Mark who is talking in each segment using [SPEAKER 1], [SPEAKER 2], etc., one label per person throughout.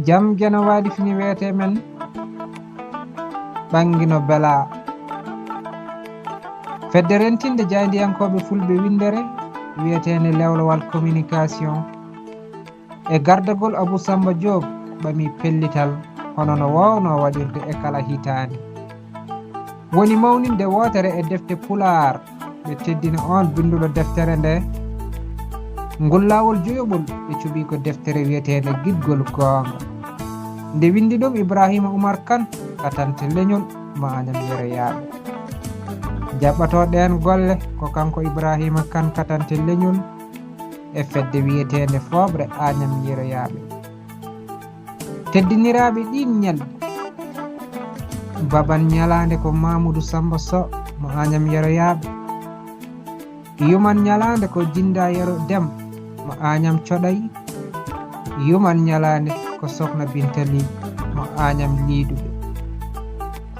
[SPEAKER 1] jam jana waɗi fini wiyete men ɓangino bela fedde rentinde jaydiyankoɓe fulɓe windere wiyetene lewlowal communication e gardagol Abou Samba Diop ɓami pellital hono no wawno waɗirde e kala hitande woni mawninde wotere e defte Pulaar ɓe teddina on binduɗo deftere nde ngol lawol joyoɓol ɓe cuɓi ko deftere wiyetende Guiɗgol Gonga nde windi ɗum Ibrahima Oumar Kane katante leñol Magnam Yeroyaɓe jaɓɓatoɗen golle ko kanko Ibrahima Kane katante leñol e fedde wiyetende Foɓre Agnam Yeroyaɓe teddiniraɓe ɗin ñalɗi baban ñalande ko Mamoudou Samba Sow mo Agnam Yeroyaɓe yuman ñalande ko Jinda Yero Dem mo Agnam Coɗay yuman ñalande ko Sokhna Bintali mo Agnam Liduɓe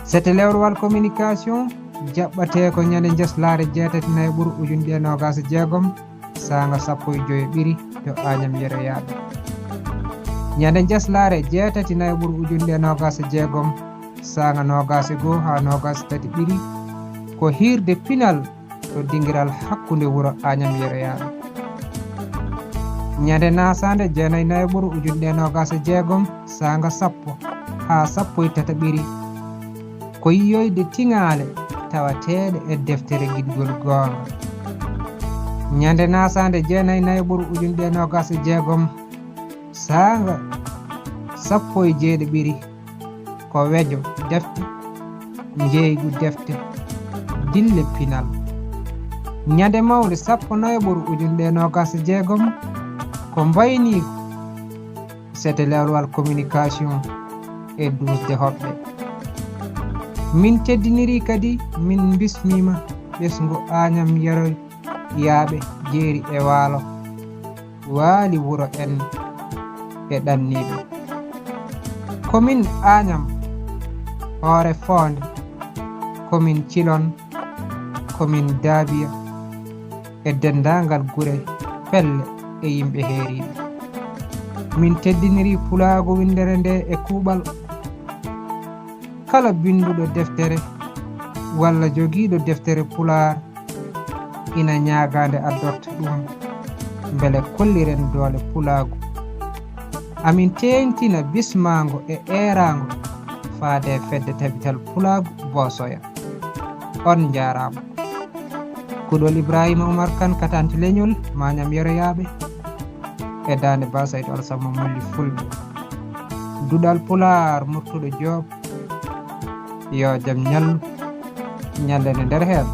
[SPEAKER 1] sete lewrowal communication jaɓɓate ko ñande jeslare 6 ɓuuru ujunɗe 26 sanga 15 to Agnam Yeroyaɓe ñande jeslare 6 ɓuuru ujunɗe 26 sanga 21 ha 23 ɓiri ko hirde pinal to dingiral hakkunde wuro Agnam Yeroyaɓe ñande nasande 9 ɓuuru ujunɗe 26 sanga 10 ha 13 ɓiri ko yiyoyde tiŋale tawateɗe e deftere Guiɗgol Gonga ñande nasande 9 ɓuuru ujunɗe 26 sanga 17 ɓiri ko wejo defte jeygu defte dille pinal ñande mawde 19 ɓuuru ujunɗe 26 ko mbayniko sete lewrowal communication e dusde hoɓɓe min teddiniri kadi min bismima ɓesgu Agnam Yeroyaɓe jeeri e waalo waali wuro en e ɗanniɓe commune Agnam hoore Fonde commune Thilone commune Dabia e dendagal gure pelle e yimɓe heeriɓe min teddiniri pulago windere nde e kuuɓal kala binduɗo deftere walla jogiiɗo deftere Pulaar ina ñaagande addorta ɗum beele kolliren doole pulaagu amin teeŋtina bismango e eerango faade fedde tabital Pulaagu Bosoya on jaarama kuɗol Ibrahima Oumar Kane katante leñol Magnam Yeroyaɓe e dande Basaydo Alassane Molli fulɓe duɗal Pulaar murtuɗo Diop yo jaam ñallu ñallene nder heen